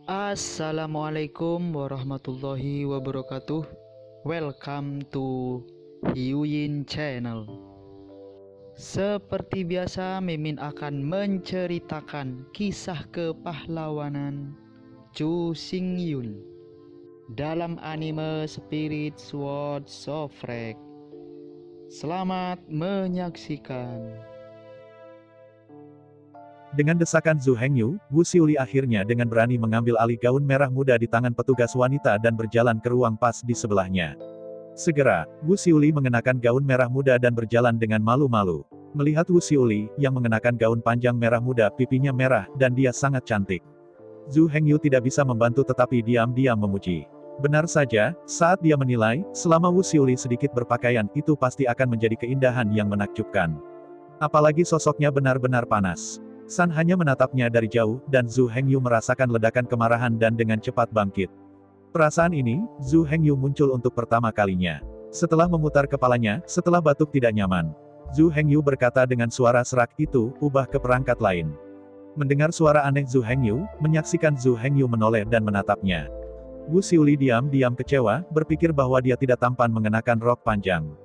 Assalamualaikum warahmatullahi wabarakatuh. Welcome to Hyuyin Channel. Seperti biasa, Mimin akan menceritakan kisah kepahlawanan Chu Xingyun dalam anime Spirit Sword Sofrek. Selamat menyaksikan. Dengan desakan Zhu Hengyu, Wu Xiuli akhirnya dengan berani mengambil alih gaun merah muda di tangan petugas wanita dan berjalan ke ruang pas di sebelahnya. Segera, Wu Xiuli mengenakan gaun merah muda dan berjalan dengan malu-malu. Melihat Wu Xiuli, yang mengenakan gaun panjang merah muda, pipinya merah, dan dia sangat cantik. Zhu Hengyu tidak bisa membantu tetapi diam-diam memuji. Benar saja, saat dia menilai, selama Wu Xiuli sedikit berpakaian, itu pasti akan menjadi keindahan yang menakjubkan. Apalagi sosoknya benar-benar panas. San hanya menatapnya dari jauh, dan Zhu Hengyu merasakan ledakan kemarahan dan dengan cepat bangkit. Perasaan ini, Zhu Hengyu muncul untuk pertama kalinya. Setelah memutar kepalanya, setelah batuk tidak nyaman, Zhu Hengyu berkata dengan suara serak, itu, ubah ke perangkat lain. Mendengar suara aneh Zhu Hengyu, menyaksikan Zhu Hengyu menoleh dan menatapnya. Wu Xiuli diam-diam kecewa, berpikir bahwa dia tidak tampan mengenakan rok panjang.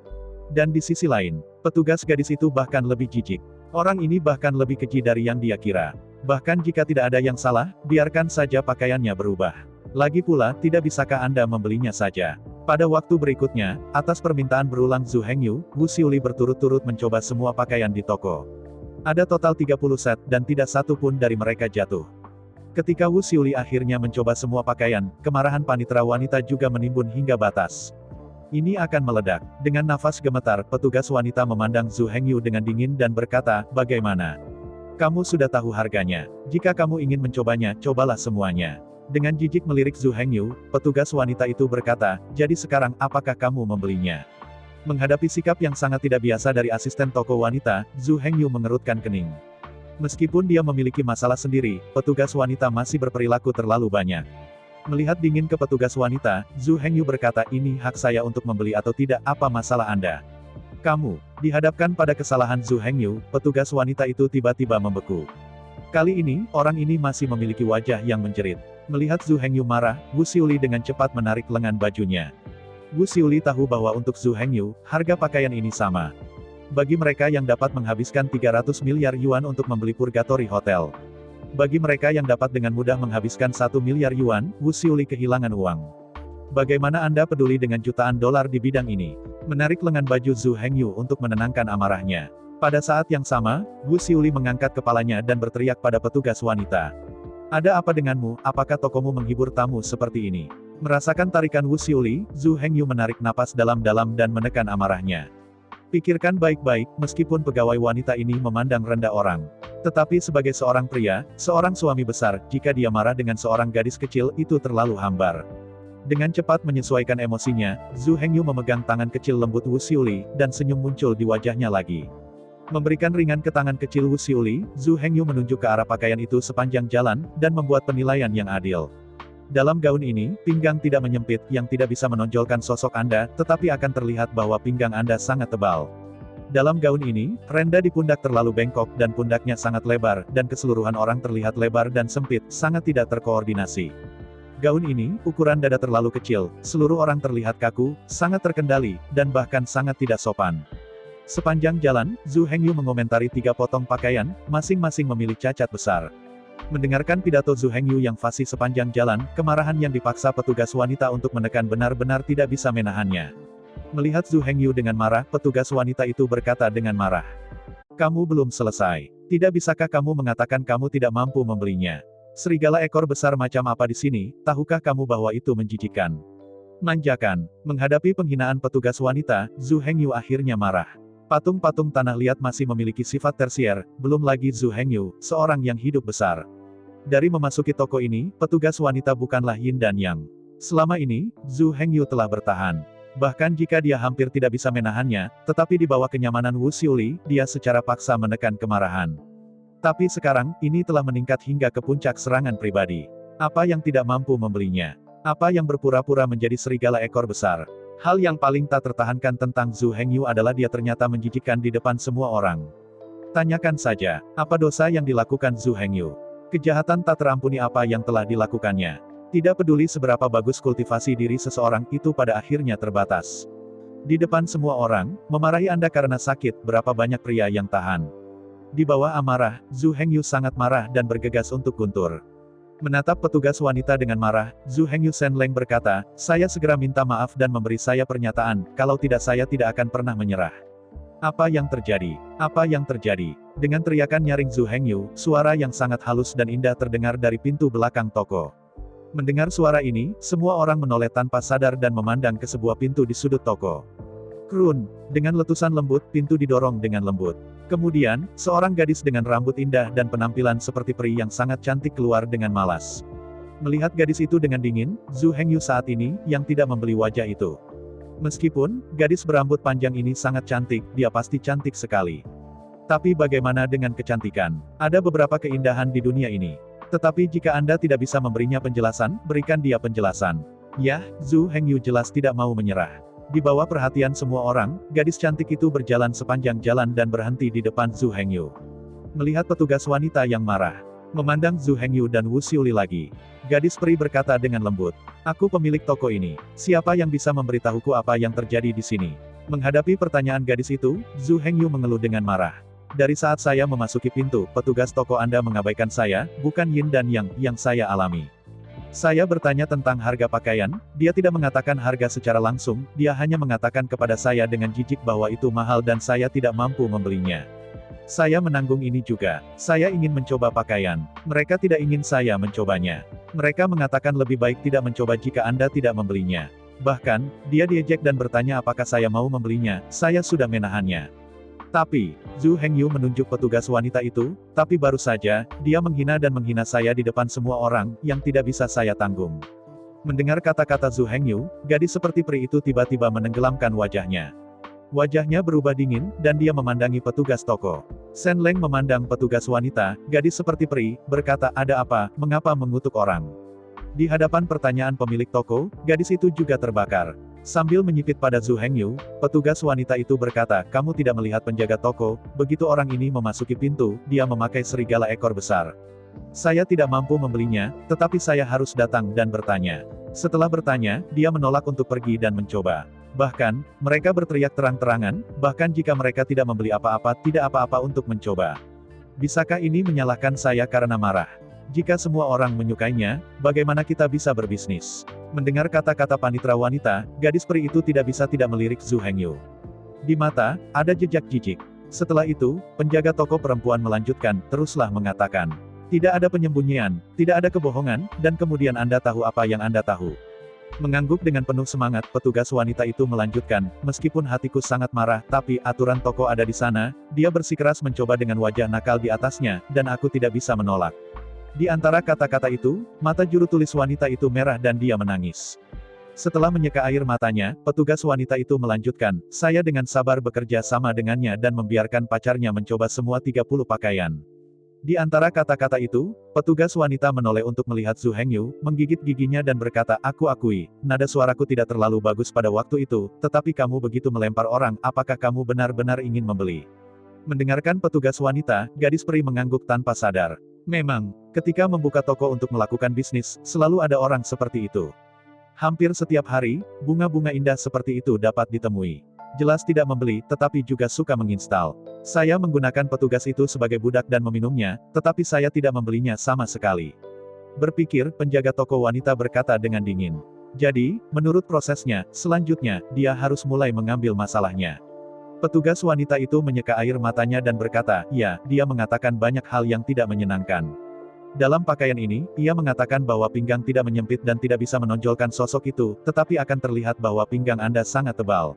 Dan di sisi lain, petugas gadis itu bahkan lebih jijik. Orang ini bahkan lebih keji dari yang dia kira. Bahkan jika tidak ada yang salah, biarkan saja pakaiannya berubah. Lagi pula, tidak bisakah Anda membelinya saja? Pada waktu berikutnya, atas permintaan berulang Zhu Hengyu, Wu Xiuli berturut-turut mencoba semua pakaian di toko. Ada total 30 set, dan tidak satu pun dari mereka jatuh. Ketika Wu Xiuli akhirnya mencoba semua pakaian, kemarahan panitera wanita juga menimbun hingga batas. Ini akan meledak. Dengan nafas gemetar, petugas wanita memandang Zhu Hengyu dengan dingin dan berkata, bagaimana? Kamu sudah tahu harganya. Jika kamu ingin mencobanya, cobalah semuanya. Dengan jijik melirik Zhu Hengyu, petugas wanita itu berkata, jadi sekarang, apakah kamu membelinya? Menghadapi sikap yang sangat tidak biasa dari asisten toko wanita, Zhu Hengyu mengerutkan kening. Meskipun dia memiliki masalah sendiri, petugas wanita masih berperilaku terlalu banyak. Melihat dingin ke petugas wanita, Zhu Hengyu berkata, ini hak saya untuk membeli atau tidak, apa masalah Anda? Kamu, dihadapkan pada kesalahan Zhu Hengyu, petugas wanita itu tiba-tiba membeku. Kali ini, orang ini masih memiliki wajah yang menjerit. Melihat Zhu Hengyu marah, Wu Xiuli dengan cepat menarik lengan bajunya. Wu Xiuli tahu bahwa untuk Zhu Hengyu, harga pakaian ini sama. Bagi mereka yang dapat menghabiskan 300 miliar yuan untuk membeli Purgatory Hotel. Bagi mereka yang dapat dengan mudah menghabiskan 1 miliar yuan, Wu Xiuli kehilangan uang. Bagaimana Anda peduli dengan jutaan dolar di bidang ini? Menarik lengan baju Zhu Hengyu untuk menenangkan amarahnya. Pada saat yang sama, Wu Xiuli mengangkat kepalanya dan berteriak pada petugas wanita. Ada apa denganmu, apakah tokomu menghibur tamu seperti ini? Merasakan tarikan Wu Xiuli, Zhu Hengyu menarik napas dalam-dalam dan menekan amarahnya. Pikirkan baik-baik, meskipun pegawai wanita ini memandang rendah orang. Tetapi sebagai seorang pria, seorang suami besar, jika dia marah dengan seorang gadis kecil, itu terlalu hambar. Dengan cepat menyesuaikan emosinya, Zhu Hengyu memegang tangan kecil lembut Wu Xiuli, dan senyum muncul di wajahnya lagi. Memberikan ringan ke tangan kecil Wu Xiuli, Zhu Hengyu menunjuk ke arah pakaian itu sepanjang jalan, dan membuat penilaian yang adil. Dalam gaun ini, pinggang tidak menyempit, yang tidak bisa menonjolkan sosok Anda, tetapi akan terlihat bahwa pinggang Anda sangat tebal. Dalam gaun ini, renda di pundak terlalu bengkok dan pundaknya sangat lebar, dan keseluruhan orang terlihat lebar dan sempit, sangat tidak terkoordinasi. Gaun ini, ukuran dada terlalu kecil, seluruh orang terlihat kaku, sangat terkendali, dan bahkan sangat tidak sopan. Sepanjang jalan, Zhu Hengyu mengomentari 3 potong pakaian, masing-masing memilih cacat besar. Mendengarkan pidato Zhu Hengyu yang fasih sepanjang jalan, kemarahan yang dipaksa petugas wanita untuk menekan benar-benar tidak bisa menahannya. Melihat Zhu Hengyu dengan marah, petugas wanita itu berkata dengan marah. Kamu belum selesai. Tidak bisakah kamu mengatakan kamu tidak mampu membelinya? Serigala ekor besar macam apa di sini, tahukah kamu bahwa itu menjijikkan? Manjakan. Menghadapi penghinaan petugas wanita, Zhu Hengyu akhirnya marah. Patung-patung tanah liat masih memiliki sifat tersier, belum lagi Zhu Hengyu, seorang yang hidup besar. Dari memasuki toko ini, petugas wanita bukanlah yin dan yang. Selama ini, Zhu Hengyu telah bertahan. Bahkan jika dia hampir tidak bisa menahannya, tetapi di bawah kenyamanan Wu Xiuli, dia secara paksa menekan kemarahan. Tapi sekarang, ini telah meningkat hingga ke puncak serangan pribadi. Apa yang tidak mampu membelinya? Apa yang berpura-pura menjadi serigala ekor besar? Hal yang paling tak tertahankan tentang Zhu Hengyu adalah dia ternyata menjijikkan di depan semua orang. Tanyakan saja, apa dosa yang dilakukan Zhu Hengyu? Kejahatan tak terampuni apa yang telah dilakukannya. Tidak peduli seberapa bagus kultivasi diri seseorang, itu pada akhirnya terbatas. Di depan semua orang, memarahi Anda karena sakit, berapa banyak pria yang tahan. Di bawah amarah, Zhu Hengyu sangat marah dan bergegas untuk guntur. Menatap petugas wanita dengan marah, Zhu Hengyu Senleng berkata, "Saya segera minta maaf dan memberi saya pernyataan, kalau tidak saya tidak akan pernah menyerah." Apa yang terjadi? Apa yang terjadi? Dengan teriakan nyaring Zhu Hengyu, suara yang sangat halus dan indah terdengar dari pintu belakang toko. Mendengar suara ini, semua orang menoleh tanpa sadar dan memandang ke sebuah pintu di sudut toko. Krun, dengan letusan lembut, pintu didorong dengan lembut. Kemudian, seorang gadis dengan rambut indah dan penampilan seperti peri yang sangat cantik keluar dengan malas. Melihat gadis itu dengan dingin, Zhu Hengyu saat ini, yang tidak membeli wajah itu. Meskipun, gadis berambut panjang ini sangat cantik, dia pasti cantik sekali. Tapi bagaimana dengan kecantikan? Ada beberapa keindahan di dunia ini. Tetapi jika Anda tidak bisa memberinya penjelasan, berikan dia penjelasan. Yah, Zhu Hengyu jelas tidak mau menyerah. Di bawah perhatian semua orang, gadis cantik itu berjalan sepanjang jalan dan berhenti di depan Zhu Hengyu. Melihat petugas wanita yang marah, memandang Zhu Hengyu dan Wu Xiuli lagi. Gadis peri berkata dengan lembut, "Aku pemilik toko ini. Siapa yang bisa memberitahuku apa yang terjadi di sini?" Menghadapi pertanyaan gadis itu, Zhu Hengyu mengeluh dengan marah. "Dari saat saya memasuki pintu, petugas toko Anda mengabaikan saya, bukan yin dan yang saya alami. Saya bertanya tentang harga pakaian, dia tidak mengatakan harga secara langsung, dia hanya mengatakan kepada saya dengan jijik bahwa itu mahal dan saya tidak mampu membelinya. Saya menanggung ini juga. Saya ingin mencoba pakaian. Mereka tidak ingin saya mencobanya. Mereka mengatakan lebih baik tidak mencoba jika Anda tidak membelinya. Bahkan, dia diejek dan bertanya apakah saya mau membelinya, saya sudah menahannya." Tapi, Zhu Hengyu menunjuk petugas wanita itu, "Tapi baru saja, dia menghina dan menghina saya di depan semua orang, yang tidak bisa saya tanggung." Mendengar kata-kata Zhu Hengyu, gadis seperti peri itu tiba-tiba menenggelamkan wajahnya. Wajahnya berubah dingin, dan dia memandangi petugas toko. Senleng memandang petugas wanita, gadis seperti peri, berkata, "Ada apa, mengapa mengutuk orang?" Di hadapan pertanyaan pemilik toko, gadis itu juga terbakar. Sambil menyipit pada Zhu Hengyu, petugas wanita itu berkata, "Kamu tidak melihat penjaga toko, begitu orang ini memasuki pintu, dia memakai serigala ekor besar. Saya tidak mampu membelinya, tetapi saya harus datang dan bertanya." Setelah bertanya, dia menolak untuk pergi dan mencoba. Bahkan, mereka berteriak terang-terangan, bahkan jika mereka tidak membeli apa-apa, tidak apa-apa untuk mencoba. Bisakah ini menyalahkan saya karena marah? Jika semua orang menyukainya, bagaimana kita bisa berbisnis? Mendengar kata-kata panitera wanita, gadis peri itu tidak bisa tidak melirik Zhu Hengyu. Di mata, ada jejak jijik. Setelah itu, penjaga toko perempuan melanjutkan, teruslah mengatakan, "Tidak ada penyembunyian, tidak ada kebohongan, dan kemudian Anda tahu apa yang Anda tahu." Mengangguk dengan penuh semangat, petugas wanita itu melanjutkan, "Meskipun hatiku sangat marah, tapi aturan toko ada di sana." Dia bersikeras mencoba dengan wajah nakal di atasnya, dan aku tidak bisa menolak. Di antara kata-kata itu, mata juru tulis wanita itu merah dan dia menangis. Setelah menyeka air matanya, petugas wanita itu melanjutkan, "Saya dengan sabar bekerja sama dengannya dan membiarkan pacarnya mencoba semua 30 pakaian." Di antara kata-kata itu, petugas wanita menoleh untuk melihat Zhu Hengyu, menggigit giginya dan berkata, "Aku akui, nada suaraku tidak terlalu bagus pada waktu itu, tetapi kamu begitu melempar orang, apakah kamu benar-benar ingin membeli?" Mendengarkan petugas wanita, gadis peri mengangguk tanpa sadar. Memang, ketika membuka toko untuk melakukan bisnis, selalu ada orang seperti itu. Hampir setiap hari, bunga-bunga indah seperti itu dapat ditemui. Jelas tidak membeli, tetapi juga suka menginstal. Saya menggunakan petugas itu sebagai budak dan meminumnya, tetapi saya tidak membelinya sama sekali. Berpikir, penjaga toko wanita berkata dengan dingin. Jadi, menurut prosesnya, selanjutnya, dia harus mulai mengambil masalahnya. Petugas wanita itu menyeka air matanya dan berkata, "Ya, dia mengatakan banyak hal yang tidak menyenangkan. Dalam pakaian ini, ia mengatakan bahwa pinggang tidak menyempit dan tidak bisa menonjolkan sosok itu, tetapi akan terlihat bahwa pinggang Anda sangat tebal.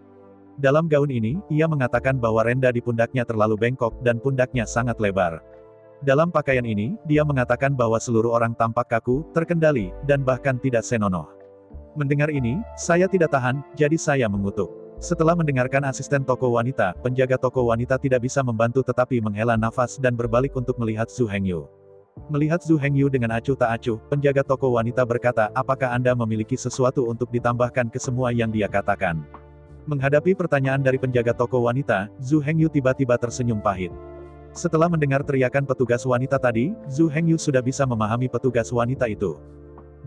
Dalam gaun ini, ia mengatakan bahwa renda di pundaknya terlalu bengkok dan pundaknya sangat lebar. Dalam pakaian ini, dia mengatakan bahwa seluruh orang tampak kaku, terkendali, dan bahkan tidak senonoh." Mendengar ini, saya tidak tahan, jadi saya mengutuk. Setelah mendengarkan asisten toko wanita, penjaga toko wanita tidak bisa membantu tetapi menghela nafas dan berbalik untuk melihat Zhu Hengyu. Melihat Zhu Hengyu dengan acuh tak acuh, penjaga toko wanita berkata, "Apakah Anda memiliki sesuatu untuk ditambahkan ke semua yang dia katakan?" Menghadapi pertanyaan dari penjaga toko wanita, Zhu Hengyu tiba-tiba tersenyum pahit. Setelah mendengar teriakan petugas wanita tadi, Zhu Hengyu sudah bisa memahami petugas wanita itu.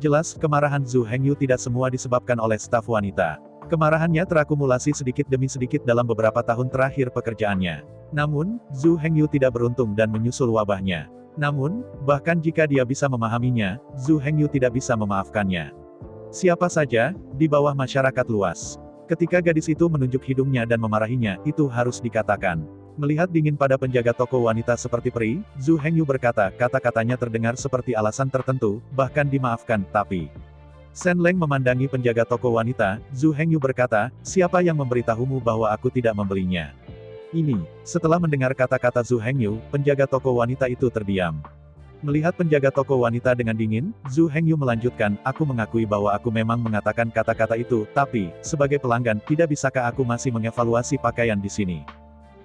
Jelas, kemarahan Zhu Hengyu tidak semua disebabkan oleh staf wanita. Kemarahannya terakumulasi sedikit demi sedikit dalam beberapa tahun terakhir pekerjaannya. Namun, Zhu Hengyu tidak beruntung dan menyusul wabahnya. Namun, bahkan jika dia bisa memahaminya, Zhu Hengyu tidak bisa memaafkannya. Siapa saja, di bawah masyarakat luas. Ketika gadis itu menunjuk hidungnya dan memarahinya, itu harus dikatakan. Melihat dingin pada penjaga toko wanita seperti peri, Zhu Hengyu berkata, kata-katanya terdengar seperti alasan tertentu, bahkan dimaafkan, tapi... Shen Leng memandangi penjaga toko wanita, Zhu Hengyu berkata, siapa yang memberitahumu bahwa aku tidak membelinya? Ini, setelah mendengar kata-kata Zhu Hengyu, penjaga toko wanita itu terdiam. Melihat penjaga toko wanita dengan dingin, Zhu Hengyu melanjutkan, aku mengakui bahwa aku memang mengatakan kata-kata itu, tapi, sebagai pelanggan, tidak bisakah aku masih mengevaluasi pakaian di sini?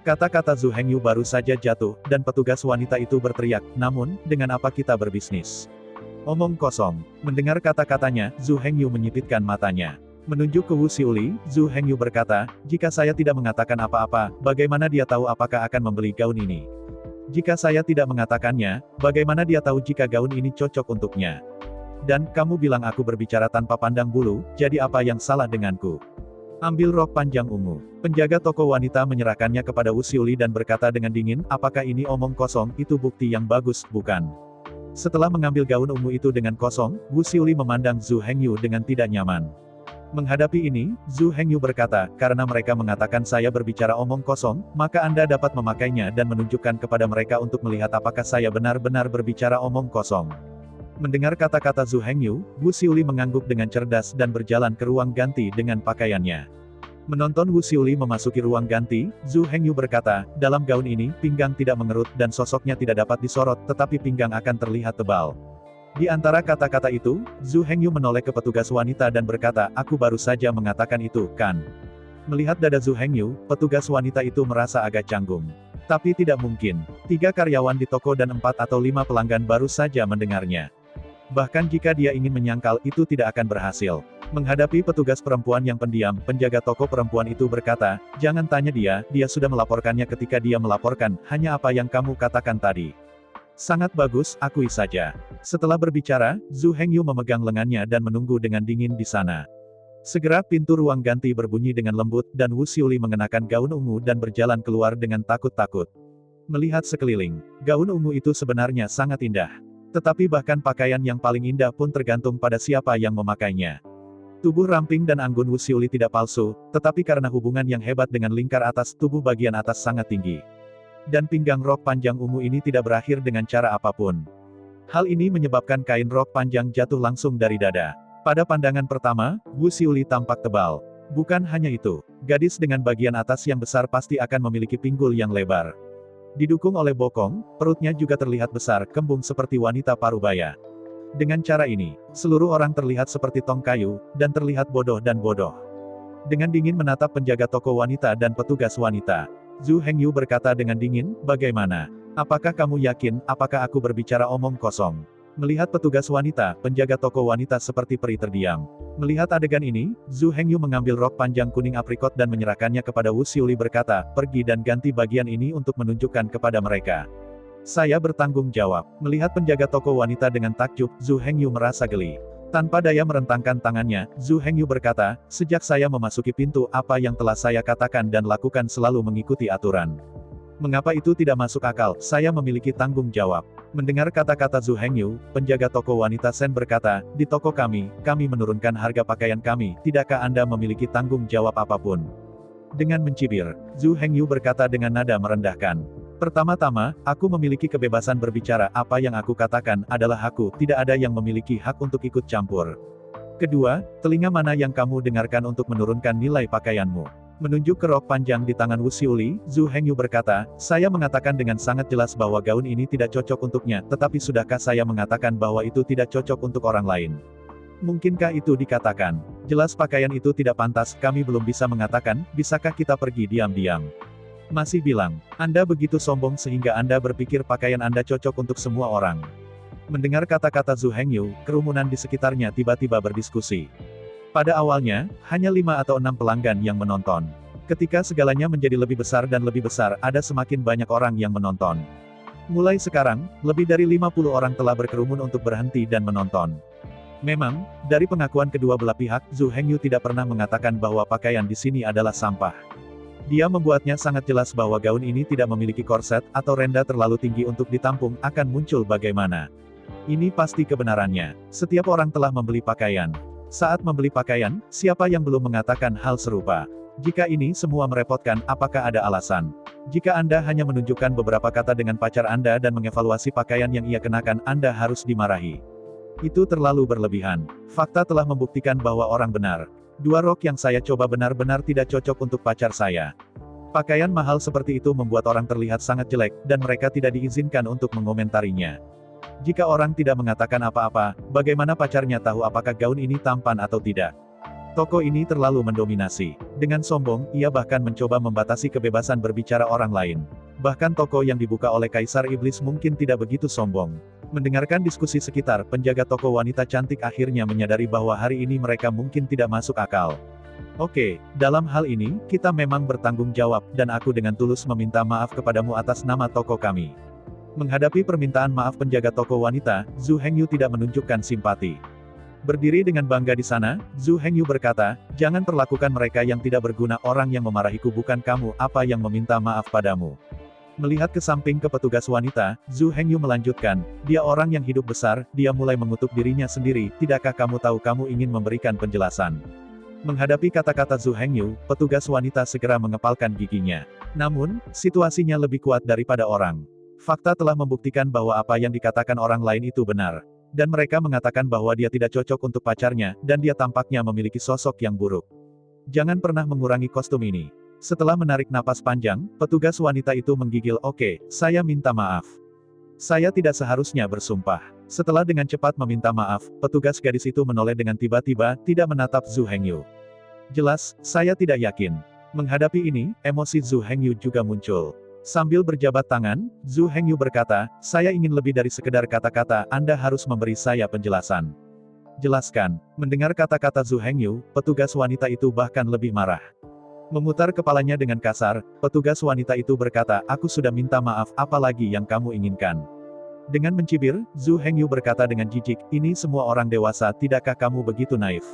Kata-kata Zhu Hengyu baru saja jatuh, dan petugas wanita itu berteriak, namun, dengan apa kita berbisnis? Omong kosong. Mendengar kata-katanya, Zhu Hengyu menyipitkan matanya. Menunjuk ke Wu Xiuli, Zhu Hengyu berkata, jika saya tidak mengatakan apa-apa, bagaimana dia tahu apakah akan membeli gaun ini? Jika saya tidak mengatakannya, bagaimana dia tahu jika gaun ini cocok untuknya? Dan, kamu bilang aku berbicara tanpa pandang bulu, jadi apa yang salah denganku? Ambil rok panjang ungu. Penjaga toko wanita menyerahkannya kepada Wu Xiuli dan berkata dengan dingin, apakah ini omong kosong, itu bukti yang bagus, bukan? Setelah mengambil gaun ungu itu dengan kosong, Wu Xiuli memandang Zhu Hengyu dengan tidak nyaman. Menghadapi ini, Zhu Hengyu berkata, karena mereka mengatakan saya berbicara omong kosong, maka Anda dapat memakainya dan menunjukkan kepada mereka untuk melihat apakah saya benar-benar berbicara omong kosong. Mendengar kata-kata Zhu Hengyu, Wu Xiuli mengangguk dengan cerdas dan berjalan ke ruang ganti dengan pakaiannya. Menonton Wu Xiuli memasuki ruang ganti, Zhu Hengyu berkata, dalam gaun ini, pinggang tidak mengerut dan sosoknya tidak dapat disorot, tetapi pinggang akan terlihat tebal. Di antara kata-kata itu, Zhu Hengyu menoleh ke petugas wanita dan berkata, aku baru saja mengatakan itu, kan? Melihat dada Zhu Hengyu, petugas wanita itu merasa agak canggung. Tapi tidak mungkin. 3 karyawan di toko dan 4 atau 5 pelanggan baru saja mendengarnya. Bahkan jika dia ingin menyangkal, itu tidak akan berhasil. Menghadapi petugas perempuan yang pendiam, penjaga toko perempuan itu berkata, jangan tanya dia sudah melaporkannya ketika dia melaporkan, hanya apa yang kamu katakan tadi. Sangat bagus, akui saja. Setelah berbicara, Zhu Hengyu memegang lengannya dan menunggu dengan dingin di sana. Segera pintu ruang ganti berbunyi dengan lembut, dan Wu Xiuli mengenakan gaun ungu dan berjalan keluar dengan takut-takut. Melihat sekeliling, gaun ungu itu sebenarnya sangat indah. Tetapi bahkan pakaian yang paling indah pun tergantung pada siapa yang memakainya. Tubuh ramping dan anggun Wu Xiuli tidak palsu, tetapi karena hubungan yang hebat dengan lingkar atas, tubuh bagian atas sangat tinggi. Dan pinggang rok panjang ungu ini tidak berakhir dengan cara apapun. Hal ini menyebabkan kain rok panjang jatuh langsung dari dada. Pada pandangan pertama, Wu Xiuli tampak tebal. Bukan hanya itu, gadis dengan bagian atas yang besar pasti akan memiliki pinggul yang lebar. Didukung oleh bokong, perutnya juga terlihat besar, kembung seperti wanita parubaya. Dengan cara ini, seluruh orang terlihat seperti tong kayu, dan terlihat bodoh dan bodoh. Dengan dingin menatap penjaga toko wanita dan petugas wanita, Zhu Hengyu berkata dengan dingin, bagaimana? Apakah kamu yakin, apakah aku berbicara omong kosong? Melihat petugas wanita, penjaga toko wanita seperti peri terdiam. Melihat adegan ini, Zhu Hengyu mengambil rok panjang kuning aprikot dan menyerahkannya kepada Wu Xiuli berkata, pergi dan ganti bagian ini untuk menunjukkan kepada mereka. Saya bertanggung jawab. Melihat penjaga toko wanita dengan takjub, Zhu Hengyu merasa geli. Tanpa daya merentangkan tangannya, Zhu Hengyu berkata, sejak saya memasuki pintu, apa yang telah saya katakan dan lakukan selalu mengikuti aturan. Mengapa itu tidak masuk akal? Saya memiliki tanggung jawab. Mendengar kata-kata Zhu Hengyu, penjaga toko wanita Shen berkata, di toko kami menurunkan harga pakaian kami, tidakkah Anda memiliki tanggung jawab apapun? Dengan mencibir, Zhu Hengyu berkata dengan nada merendahkan. Pertama-tama, aku memiliki kebebasan berbicara, apa yang aku katakan adalah aku, tidak ada yang memiliki hak untuk ikut campur. Kedua, telinga mana yang kamu dengarkan untuk menurunkan nilai pakaianmu? Menunjuk ke rok panjang di tangan Wu Xiuli, Zhu Hengyu berkata, saya mengatakan dengan sangat jelas bahwa gaun ini tidak cocok untuknya, tetapi sudahkah saya mengatakan bahwa itu tidak cocok untuk orang lain? Mungkinkah itu dikatakan? Jelas pakaian itu tidak pantas, kami belum bisa mengatakan, bisakah kita pergi diam-diam? Masih bilang, Anda begitu sombong sehingga Anda berpikir pakaian Anda cocok untuk semua orang. Mendengar kata-kata Zhu Hengyu, kerumunan di sekitarnya tiba-tiba berdiskusi. Pada awalnya, hanya 5 atau 6 pelanggan yang menonton. Ketika segalanya menjadi lebih besar dan lebih besar, ada semakin banyak orang yang menonton. Mulai sekarang, lebih dari 50 orang telah berkerumun untuk berhenti dan menonton. Memang, dari pengakuan kedua belah pihak, Zhu Hengyu tidak pernah mengatakan bahwa pakaian di sini adalah sampah. Dia membuatnya sangat jelas bahwa gaun ini tidak memiliki korset, atau renda terlalu tinggi untuk ditampung, akan muncul bagaimana. Ini pasti kebenarannya. Setiap orang telah membeli pakaian. Saat membeli pakaian, siapa yang belum mengatakan hal serupa? Jika ini semua merepotkan, apakah ada alasan? Jika Anda hanya menunjukkan beberapa kata dengan pacar Anda dan mengevaluasi pakaian yang ia kenakan, Anda harus dimarahi. Itu terlalu berlebihan. Fakta telah membuktikan bahwa orang benar. Dua rok yang saya coba benar-benar tidak cocok untuk pacar saya. Pakaian mahal seperti itu membuat orang terlihat sangat jelek, dan mereka tidak diizinkan untuk mengomentarinya. Jika orang tidak mengatakan apa-apa, bagaimana pacarnya tahu apakah gaun ini tampan atau tidak? Toko ini terlalu mendominasi. Dengan sombong, ia bahkan mencoba membatasi kebebasan berbicara orang lain. Bahkan toko yang dibuka oleh Kaisar Iblis mungkin tidak begitu sombong. Mendengarkan diskusi sekitar, penjaga toko wanita cantik akhirnya menyadari bahwa hari ini mereka mungkin tidak masuk akal. Oke, dalam hal ini, kita memang bertanggung jawab, dan aku dengan tulus meminta maaf kepadamu atas nama toko kami. Menghadapi permintaan maaf penjaga toko wanita, Zhu Hengyu tidak menunjukkan simpati. Berdiri dengan bangga di sana, Zhu Hengyu berkata, jangan perlakukan mereka yang tidak berguna, orang yang memarahiku bukan kamu, apa yang meminta maaf padamu. Melihat ke samping ke petugas wanita, Zhu Hengyu melanjutkan, dia orang yang hidup besar, dia mulai mengutuk dirinya sendiri, tidakkah kamu tahu kamu ingin memberikan penjelasan? Menghadapi kata-kata Zhu Hengyu, petugas wanita segera mengepalkan giginya. Namun, situasinya lebih kuat daripada orang. Fakta telah membuktikan bahwa apa yang dikatakan orang lain itu benar. Dan mereka mengatakan bahwa dia tidak cocok untuk pacarnya, dan dia tampaknya memiliki sosok yang buruk. Jangan pernah mengurangi kostum ini. Setelah menarik napas panjang, petugas wanita itu menggigil, oke, saya minta maaf. Saya tidak seharusnya bersumpah. Setelah dengan cepat meminta maaf, petugas gadis itu menoleh dengan tiba-tiba, tidak menatap Zhu Hengyu. Jelas, saya tidak yakin. Menghadapi ini, emosi Zhu Hengyu juga muncul. Sambil berjabat tangan, Zhu Hengyu berkata, saya ingin lebih dari sekedar kata-kata, Anda harus memberi saya penjelasan. Jelaskan. Mendengar kata-kata Zhu Hengyu, petugas wanita itu bahkan lebih marah. Memutar kepalanya dengan kasar, petugas wanita itu berkata, aku sudah minta maaf, apalagi yang kamu inginkan. Dengan mencibir, Zhu Hengyu berkata dengan jijik, ini semua orang dewasa, tidakkah kamu begitu naif?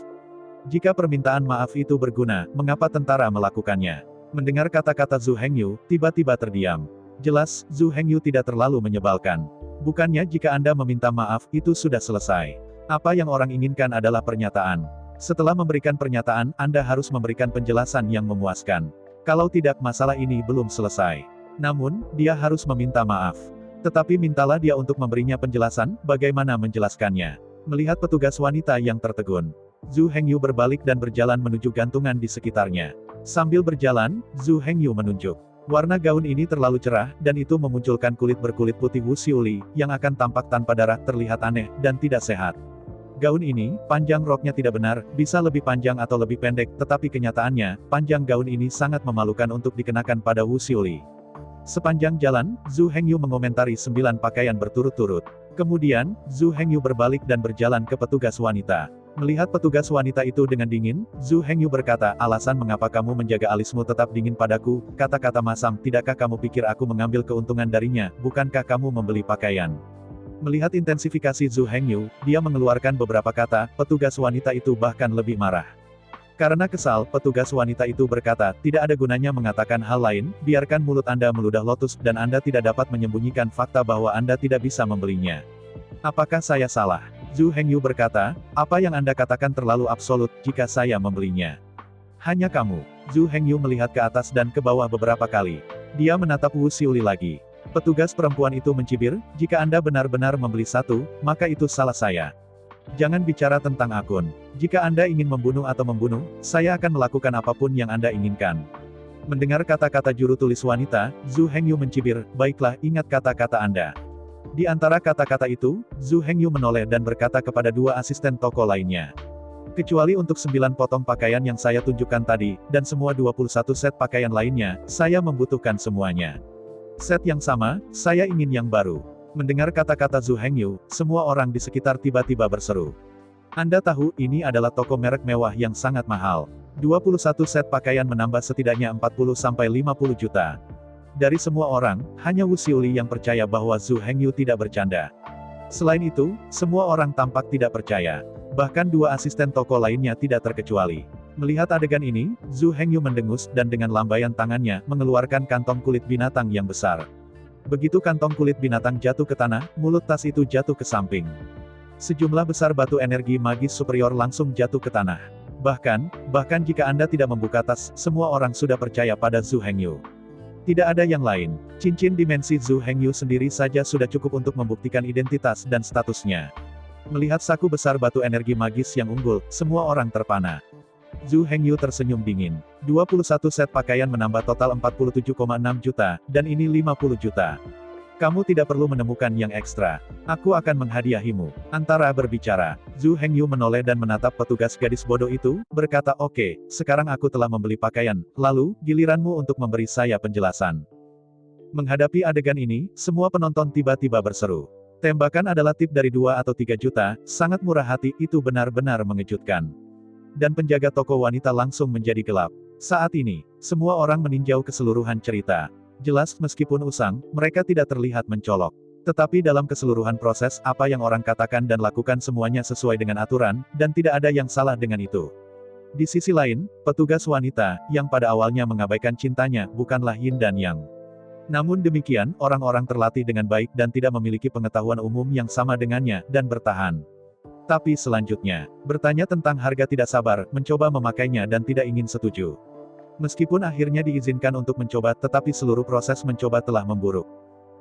Jika permintaan maaf itu berguna, mengapa tentara melakukannya? Mendengar kata-kata Zhu Hengyu, tiba-tiba terdiam. Jelas, Zhu Hengyu tidak terlalu menyebalkan. Bukannya jika Anda meminta maaf, itu sudah selesai. Apa yang orang inginkan adalah pernyataan. Setelah memberikan pernyataan, Anda harus memberikan penjelasan yang memuaskan. Kalau tidak, masalah ini belum selesai. Namun, dia harus meminta maaf. Tetapi mintalah dia untuk memberinya penjelasan, bagaimana menjelaskannya. Melihat petugas wanita yang tertegun, Zhu Hengyu berbalik dan berjalan menuju gantungan di sekitarnya. Sambil berjalan, Zhu Hengyu menunjuk. Warna gaun ini terlalu cerah, dan itu memunculkan kulit berkulit putih Wu Xiuli, yang akan tampak tanpa darah, terlihat aneh, dan tidak sehat. Gaun ini, panjang roknya tidak benar, bisa lebih panjang atau lebih pendek, tetapi kenyataannya, panjang gaun ini sangat memalukan untuk dikenakan pada Wu Xiuli. Sepanjang jalan, Zhu Hengyu mengomentari 9 pakaian berturut-turut. Kemudian, Zhu Hengyu berbalik dan berjalan ke petugas wanita. Melihat petugas wanita itu dengan dingin, Zhu Hengyu berkata, alasan mengapa kamu menjaga alismu tetap dingin padaku, kata-kata masam, tidakkah kamu pikir aku mengambil keuntungan darinya, bukankah kamu membeli pakaian? Melihat intensifikasi Zhu Hengyu, dia mengeluarkan beberapa kata, petugas wanita itu bahkan lebih marah. Karena kesal, petugas wanita itu berkata, tidak ada gunanya mengatakan hal lain, biarkan mulut Anda meludah lotus, dan Anda tidak dapat menyembunyikan fakta bahwa Anda tidak bisa membelinya. Apakah saya salah? Zhu Hengyu berkata, apa yang Anda katakan terlalu absolut, jika saya membelinya. Hanya kamu. Zhu Hengyu melihat ke atas dan ke bawah beberapa kali. Dia menatap Wu Xiuli lagi. Petugas perempuan itu mencibir, jika Anda benar-benar membeli satu, maka itu salah saya. Jangan bicara tentang akun. Jika Anda ingin membunuh atau membunuh, saya akan melakukan apapun yang Anda inginkan. Mendengar kata-kata juru tulis wanita, Zhu Hengyu mencibir, baiklah, ingat kata-kata Anda. Di antara kata-kata itu, Zhu Hengyu menoleh dan berkata kepada 2 asisten toko lainnya. Kecuali untuk 9 potong pakaian yang saya tunjukkan tadi, dan semua 21 set pakaian lainnya, saya membutuhkan semuanya. Set yang sama, saya ingin yang baru. Mendengar kata-kata Zhu Hengyu, semua orang di sekitar tiba-tiba berseru. Anda tahu, ini adalah toko merek mewah yang sangat mahal. 21 set pakaian menambah setidaknya 40-50 juta. Dari semua orang, hanya Wu Xiuli yang percaya bahwa Zhu Hengyu tidak bercanda. Selain itu, semua orang tampak tidak percaya. Bahkan dua asisten toko lainnya tidak terkecuali. Melihat adegan ini, Zhu Hengyu mendengus dan dengan lambaian tangannya, mengeluarkan kantong kulit binatang yang besar. Begitu kantong kulit binatang jatuh ke tanah, mulut tas itu jatuh ke samping. Sejumlah besar batu energi magis superior langsung jatuh ke tanah. Bahkan jika Anda tidak membuka tas, semua orang sudah percaya pada Zhu Hengyu. Tidak ada yang lain. Cincin dimensi Zhu Hengyu sendiri saja sudah cukup untuk membuktikan identitas dan statusnya. Melihat saku besar batu energi magis yang unggul, semua orang terpana. Zhu Hengyu tersenyum dingin. 21 set pakaian menambah total 47,6 juta, dan ini 50 juta. Kamu tidak perlu menemukan yang ekstra. Aku akan menghadiahimu. Antara berbicara, Zhu Hengyu menoleh dan menatap petugas gadis bodoh itu, berkata, "Oke, sekarang aku telah membeli pakaian, lalu, giliranmu untuk memberi saya penjelasan." Menghadapi adegan ini, semua penonton tiba-tiba berseru. Tembakan adalah tip dari 2 atau 3 juta, sangat murah hati, itu benar-benar mengejutkan. Dan penjaga toko wanita langsung menjadi gelap. Saat ini, semua orang meninjau keseluruhan cerita. Jelas, meskipun usang, mereka tidak terlihat mencolok. Tetapi dalam keseluruhan proses, apa yang orang katakan dan lakukan semuanya sesuai dengan aturan, dan tidak ada yang salah dengan itu. Di sisi lain, petugas wanita, yang pada awalnya mengabaikan cintanya, bukanlah Yin dan Yang. Namun demikian, orang-orang terlatih dengan baik dan tidak memiliki pengetahuan umum yang sama dengannya, dan bertahan. Tapi selanjutnya, bertanya tentang harga tidak sabar, mencoba memakainya dan tidak ingin setuju. Meskipun akhirnya diizinkan untuk mencoba, tetapi seluruh proses mencoba telah memburuk.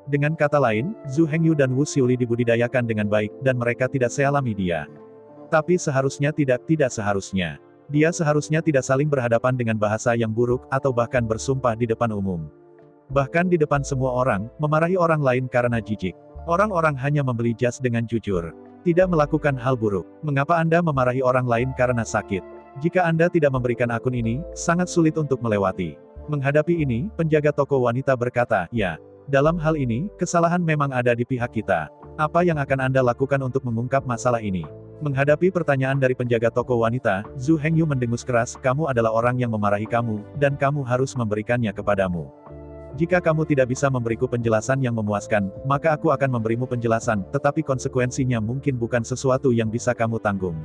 Dengan kata lain, Zhu Hengyu dan Wu Xiuli dibudidayakan dengan baik, dan mereka tidak sealami dia. Tapi seharusnya tidak seharusnya. Dia seharusnya tidak saling berhadapan dengan bahasa yang buruk, atau bahkan bersumpah di depan umum. Bahkan di depan semua orang, memarahi orang lain karena jijik. Orang-orang hanya membeli jas dengan jujur. Tidak melakukan hal buruk. Mengapa Anda memarahi orang lain karena sakit? Jika Anda tidak memberikan akun ini, sangat sulit untuk melewati. Menghadapi ini, penjaga toko wanita berkata, "Ya, dalam hal ini, kesalahan memang ada di pihak kita. Apa yang akan Anda lakukan untuk mengungkap masalah ini?" Menghadapi pertanyaan dari penjaga toko wanita, Zhu Hengyu mendengus keras, "Kamu adalah orang yang memarahi kamu, dan kamu harus memberikannya kepadamu. Jika kamu tidak bisa memberiku penjelasan yang memuaskan, maka aku akan memberimu penjelasan, tetapi konsekuensinya mungkin bukan sesuatu yang bisa kamu tanggung."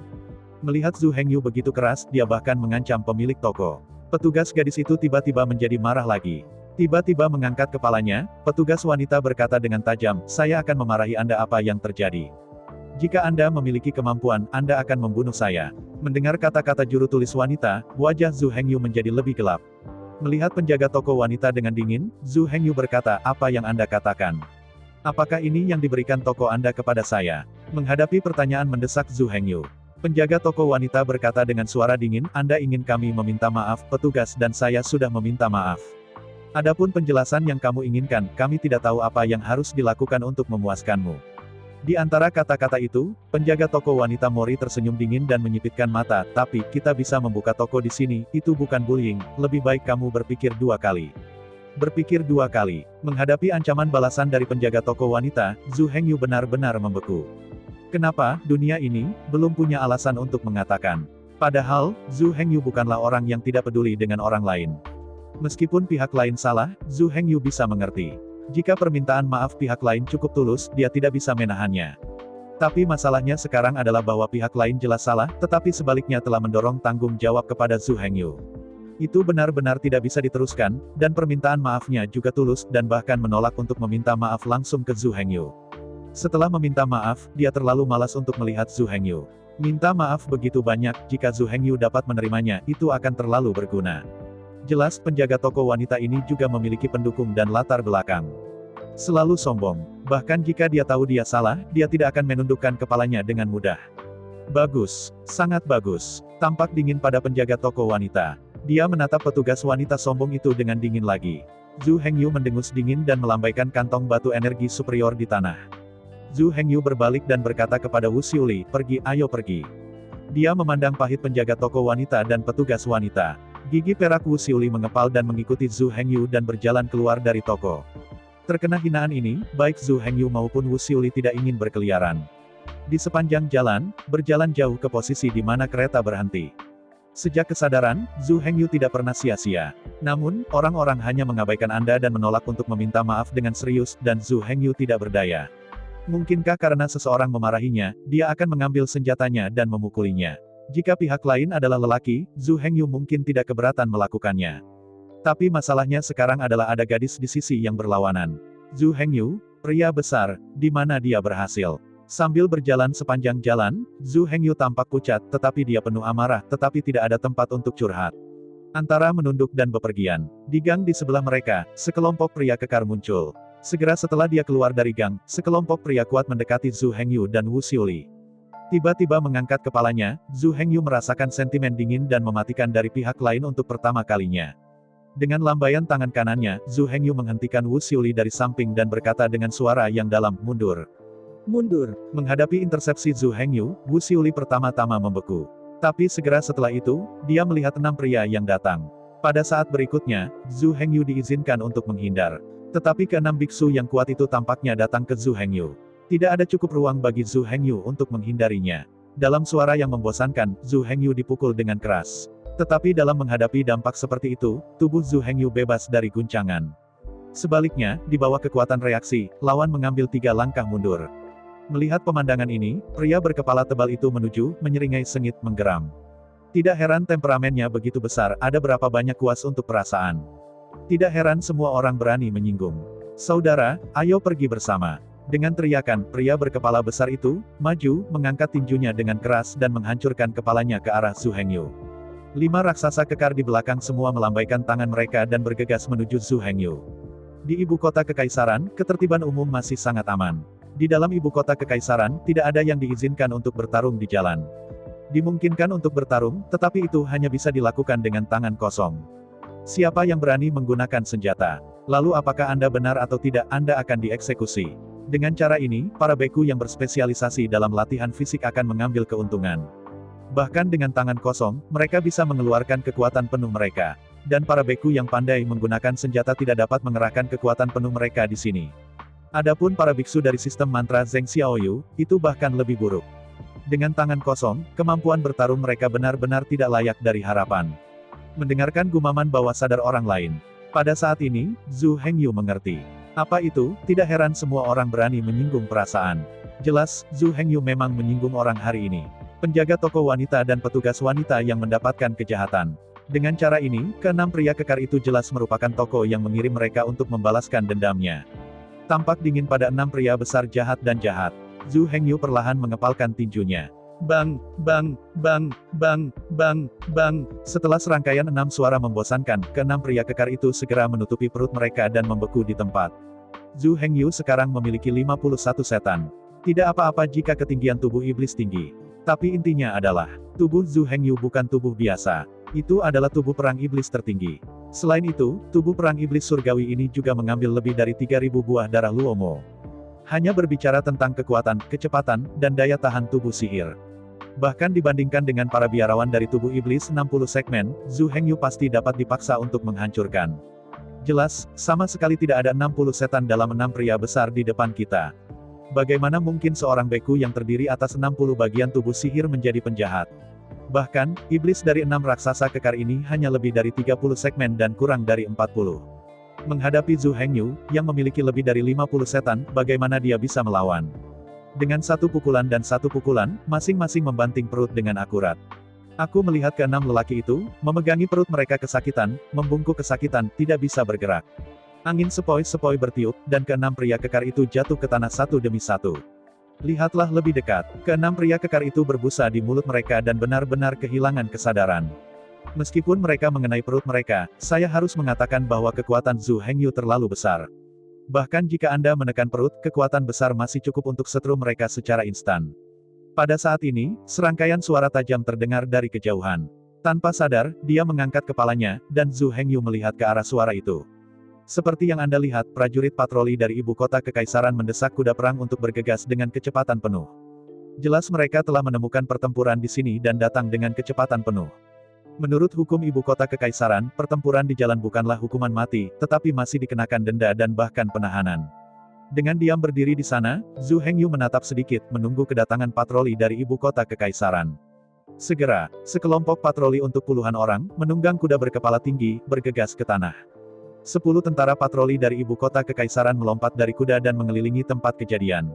Melihat Zhu Hengyu begitu keras, dia bahkan mengancam pemilik toko. Petugas gadis itu tiba-tiba menjadi marah lagi. Tiba-tiba mengangkat kepalanya, petugas wanita berkata dengan tajam, "Saya akan memarahi Anda apa yang terjadi. Jika Anda memiliki kemampuan, Anda akan membunuh saya." Mendengar kata-kata juru tulis wanita, wajah Zhu Hengyu menjadi lebih gelap. Melihat penjaga toko wanita dengan dingin, Zhu Hengyu berkata, "Apa yang Anda katakan? Apakah ini yang diberikan toko Anda kepada saya?" Menghadapi pertanyaan mendesak Zhu Hengyu, penjaga toko wanita berkata dengan suara dingin, "Anda ingin kami meminta maaf, petugas, dan saya sudah meminta maaf. Adapun penjelasan yang kamu inginkan, kami tidak tahu apa yang harus dilakukan untuk memuaskanmu." Di antara kata-kata itu, penjaga toko wanita Mori tersenyum dingin dan menyipitkan mata, "Tapi, kita bisa membuka toko di sini, itu bukan bullying, lebih baik kamu berpikir 2 kali. Berpikir 2 kali. Menghadapi ancaman balasan dari penjaga toko wanita, Zhu Hengyu benar-benar membeku. Kenapa, dunia ini, belum punya alasan untuk mengatakan. Padahal, Zhu Hengyu bukanlah orang yang tidak peduli dengan orang lain. Meskipun pihak lain salah, Zhu Hengyu bisa mengerti. Jika permintaan maaf pihak lain cukup tulus, dia tidak bisa menahannya. Tapi masalahnya sekarang adalah bahwa pihak lain jelas salah, tetapi sebaliknya telah mendorong tanggung jawab kepada Zhu Hengyu. Itu benar-benar tidak bisa diteruskan, dan permintaan maafnya juga tulus, dan bahkan menolak untuk meminta maaf langsung ke Zhu Hengyu. Setelah meminta maaf, dia terlalu malas untuk melihat Zhu Hengyu. Minta maaf begitu banyak, jika Zhu Hengyu dapat menerimanya, itu akan terlalu berguna. Jelas, penjaga toko wanita ini juga memiliki pendukung dan latar belakang. Selalu sombong. Bahkan jika dia tahu dia salah, dia tidak akan menundukkan kepalanya dengan mudah. Bagus. Sangat bagus. Tampak dingin pada penjaga toko wanita. Dia menatap petugas wanita sombong itu dengan dingin lagi. Zhu Hengyu mendengus dingin dan melambaikan kantong batu energi superior di tanah. Zhu Hengyu berbalik dan berkata kepada Wu Xiuli, "Pergi, ayo pergi." Dia memandang pahit penjaga toko wanita dan petugas wanita. Gigi perak Wu Xiuli mengepal dan mengikuti Zhu Hengyu dan berjalan keluar dari toko. Terkena hinaan ini, baik Zhu Hengyu maupun Wu Xiuli tidak ingin berkeliaran. Di sepanjang jalan, berjalan jauh ke posisi di mana kereta berhenti. Sejak kesadaran, Zhu Hengyu tidak pernah sia-sia. Namun, orang-orang hanya mengabaikan Anda dan menolak untuk meminta maaf dengan serius, dan Zhu Hengyu tidak berdaya. Mungkinkah karena seseorang memarahinya, dia akan mengambil senjatanya dan memukulinya? Jika pihak lain adalah lelaki, Zhu Hengyu mungkin tidak keberatan melakukannya. Tapi masalahnya sekarang adalah ada gadis di sisi yang berlawanan. Zhu Hengyu, pria besar, di mana dia berhasil. Sambil berjalan sepanjang jalan, Zhu Hengyu tampak pucat, tetapi dia penuh amarah, tetapi tidak ada tempat untuk curhat. Antara menunduk dan bepergian, di gang di sebelah mereka, sekelompok pria kekar muncul. Segera setelah dia keluar dari gang, sekelompok pria kuat mendekati Zhu Hengyu dan Wu Xiuli. Tiba-tiba mengangkat kepalanya, Zhu Hengyu merasakan sentimen dingin dan mematikan dari pihak lain untuk pertama kalinya. Dengan lambaian tangan kanannya, Zhu Hengyu menghentikan Wu Xiuli dari samping dan berkata dengan suara yang dalam, "Mundur. Mundur." Menghadapi intersepsi Zhu Hengyu, Wu Xiuli pertama-tama membeku. Tapi segera setelah itu, dia melihat 6 pria yang datang. Pada saat berikutnya, Zhu Hengyu diizinkan untuk menghindar. Tetapi ke-6 biksu yang kuat itu tampaknya datang ke Zhu Hengyu. Tidak ada cukup ruang bagi Zhu Hengyu untuk menghindarinya. Dalam suara yang membosankan, Zhu Hengyu dipukul dengan keras. Tetapi dalam menghadapi dampak seperti itu, tubuh Zhu Hengyu bebas dari guncangan. Sebaliknya, di bawah kekuatan reaksi, lawan mengambil 3 langkah mundur. Melihat pemandangan ini, pria berkepala tebal itu menyeringai sengit menggeram. Tidak heran temperamennya begitu besar, ada berapa banyak kuas untuk perasaan. Tidak heran semua orang berani menyinggung. "Saudara, ayo pergi bersama." Dengan teriakan, pria berkepala besar itu, maju, mengangkat tinjunya dengan keras dan menghancurkan kepalanya ke arah Zhu Hengyu. 5 raksasa kekar di belakang semua melambaikan tangan mereka dan bergegas menuju Zhu Hengyu. Di ibu kota kekaisaran, ketertiban umum masih sangat aman. Di dalam ibu kota kekaisaran, tidak ada yang diizinkan untuk bertarung di jalan. Dimungkinkan untuk bertarung, tetapi itu hanya bisa dilakukan dengan tangan kosong. Siapa yang berani menggunakan senjata? Lalu apakah Anda benar atau tidak, Anda akan dieksekusi. Dengan cara ini, para beku yang berspesialisasi dalam latihan fisik akan mengambil keuntungan. Bahkan dengan tangan kosong, mereka bisa mengeluarkan kekuatan penuh mereka. Dan para beku yang pandai menggunakan senjata tidak dapat mengerahkan kekuatan penuh mereka di sini. Adapun para biksu dari sistem mantra Zheng Xiaoyu, itu bahkan lebih buruk. Dengan tangan kosong, kemampuan bertarung mereka benar-benar tidak layak dari harapan. Mendengarkan gumaman bawah sadar orang lain. Pada saat ini, Zhu Hengyu mengerti. Apa itu? Tidak heran semua orang berani menyinggung perasaan. Jelas, Zhu Hengyu memang menyinggung orang hari ini. Penjaga toko wanita dan petugas wanita yang mendapatkan kejahatan. Dengan cara ini, ke-6 pria kekar itu jelas merupakan toko yang mengirim mereka untuk membalaskan dendamnya. Tampak dingin pada 6 pria besar jahat dan jahat. Zhu Hengyu perlahan mengepalkan tinjunya. Bang, bang, bang, bang, bang, bang. Setelah serangkaian 6 suara membosankan, ke-6 pria kekar itu segera menutupi perut mereka dan membeku di tempat. Zhu Hengyu sekarang memiliki 51 setan. Tidak apa-apa jika ketinggian tubuh iblis tinggi. Tapi intinya adalah, tubuh Zhu Hengyu bukan tubuh biasa. Itu adalah tubuh perang iblis tertinggi. Selain itu, tubuh perang iblis surgawi ini juga mengambil lebih dari 3.000 buah darah Luomo. Hanya berbicara tentang kekuatan, kecepatan, dan daya tahan tubuh sihir. Bahkan dibandingkan dengan para biarawan dari tubuh iblis 60 segmen, Zhu Hengyu pasti dapat dipaksa untuk menghancurkan. Jelas, sama sekali tidak ada 60 setan dalam 6 pria besar di depan kita. Bagaimana mungkin seorang beku yang terdiri atas 60 bagian tubuh sihir menjadi penjahat? Bahkan, iblis dari 6 raksasa kekar ini hanya lebih dari 30 segmen dan kurang dari 40. Menghadapi Zhu Hengyu, yang memiliki lebih dari 50 setan, bagaimana dia bisa melawan? Dengan satu pukulan dan satu pukulan, masing-masing membanting perut dengan akurat. Aku melihat ke-6 lelaki itu, memegangi perut mereka kesakitan, membungkuk kesakitan, tidak bisa bergerak. Angin sepoi-sepoi bertiup, dan ke-6 pria kekar itu jatuh ke tanah satu demi satu. Lihatlah lebih dekat, ke-6 pria kekar itu berbusa di mulut mereka dan benar-benar kehilangan kesadaran. Meskipun mereka mengenai perut mereka, saya harus mengatakan bahwa kekuatan Zhu Hengyu terlalu besar. Bahkan jika Anda menekan perut, kekuatan besar masih cukup untuk setrum mereka secara instan. Pada saat ini, serangkaian suara tajam terdengar dari kejauhan. Tanpa sadar, dia mengangkat kepalanya, dan Zhu Hengyu melihat ke arah suara itu. Seperti yang Anda lihat, prajurit patroli dari ibu kota kekaisaran mendesak kuda perang untuk bergegas dengan kecepatan penuh. Jelas mereka telah menemukan pertempuran di sini dan datang dengan kecepatan penuh. Menurut hukum ibu kota kekaisaran, pertempuran di jalan bukanlah hukuman mati, tetapi masih dikenakan denda dan bahkan penahanan. Dengan diam berdiri di sana, Zhu Hengyu menatap sedikit, menunggu kedatangan patroli dari ibu kota kekaisaran. Segera, sekelompok patroli untuk puluhan orang, menunggang kuda berkepala tinggi, bergegas ke tanah. 10 tentara patroli dari ibu kota kekaisaran melompat dari kuda dan mengelilingi tempat kejadian.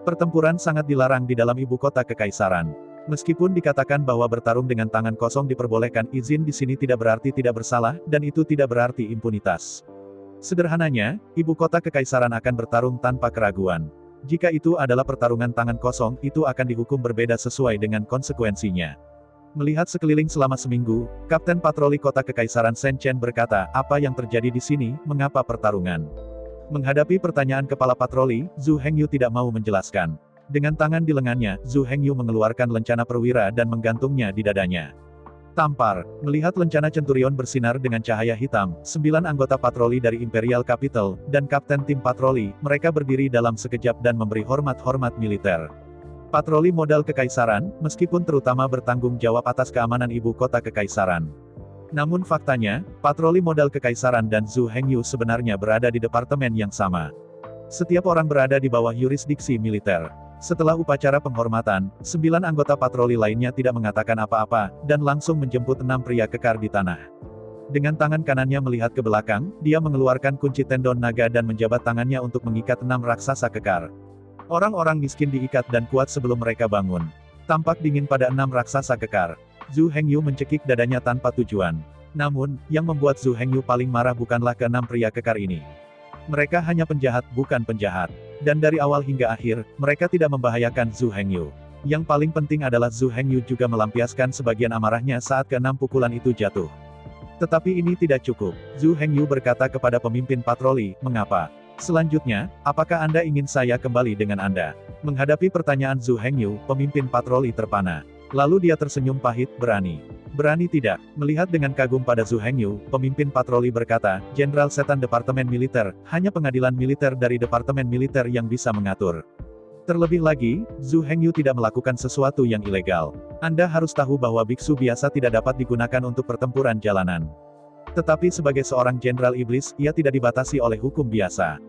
Pertempuran sangat dilarang di dalam ibu kota kekaisaran. Meskipun dikatakan bahwa bertarung dengan tangan kosong diperbolehkan, izin di sini tidak berarti tidak bersalah, dan itu tidak berarti impunitas. Sederhananya, ibu kota kekaisaran akan bertarung tanpa keraguan. Jika itu adalah pertarungan tangan kosong, itu akan dihukum berbeda sesuai dengan konsekuensinya. Melihat sekeliling selama seminggu, Kapten Patroli Kota Kekaisaran Shen Chen berkata, apa yang terjadi di sini, mengapa pertarungan? Menghadapi pertanyaan kepala patroli, Zhu Hengyu tidak mau menjelaskan. Dengan tangan di lengannya, Zhu Hengyu mengeluarkan lencana perwira dan menggantungnya di dadanya. Tampar, melihat lencana centurion bersinar dengan cahaya hitam, 9 anggota patroli dari Imperial Capital, dan kapten tim patroli, mereka berdiri dalam sekejap dan memberi hormat-hormat militer. Patroli modal kekaisaran, meskipun terutama bertanggung jawab atas keamanan ibu kota kekaisaran. Namun faktanya, patroli modal kekaisaran dan Zhu Hengyu sebenarnya berada di departemen yang sama. Setiap orang berada di bawah yurisdiksi militer. Setelah upacara penghormatan, 9 anggota patroli lainnya tidak mengatakan apa-apa, dan langsung menjemput 6 pria kekar di tanah. Dengan tangan kanannya melihat ke belakang, dia mengeluarkan kunci tendon naga dan menjabat tangannya untuk mengikat 6 raksasa kekar. Orang-orang miskin diikat dan kuat sebelum mereka bangun. Tampak dingin pada 6 raksasa kekar. Zhu Hengyu mencekik dadanya tanpa tujuan. Namun, yang membuat Zhu Hengyu paling marah bukanlah ke-6 pria kekar ini. Mereka hanya penjahat, bukan penjahat. Dan dari awal hingga akhir, mereka tidak membahayakan Zhu Hengyu. Yang paling penting adalah Zhu Hengyu juga melampiaskan sebagian amarahnya saat ke-6 pukulan itu jatuh. Tetapi ini tidak cukup. Zhu Hengyu berkata kepada pemimpin patroli, mengapa? Selanjutnya, apakah Anda ingin saya kembali dengan Anda? Menghadapi pertanyaan Zhu Hengyu, pemimpin patroli terpana. Lalu dia tersenyum pahit, berani. Berani tidak. Melihat dengan kagum pada Zhu Hengyu, pemimpin patroli berkata, Jenderal Setan Departemen Militer, hanya pengadilan militer dari Departemen Militer yang bisa mengatur. Terlebih lagi, Zhu Hengyu tidak melakukan sesuatu yang ilegal. Anda harus tahu bahwa biksu biasa tidak dapat digunakan untuk pertempuran jalanan. Tetapi sebagai seorang Jenderal Iblis, ia tidak dibatasi oleh hukum biasa.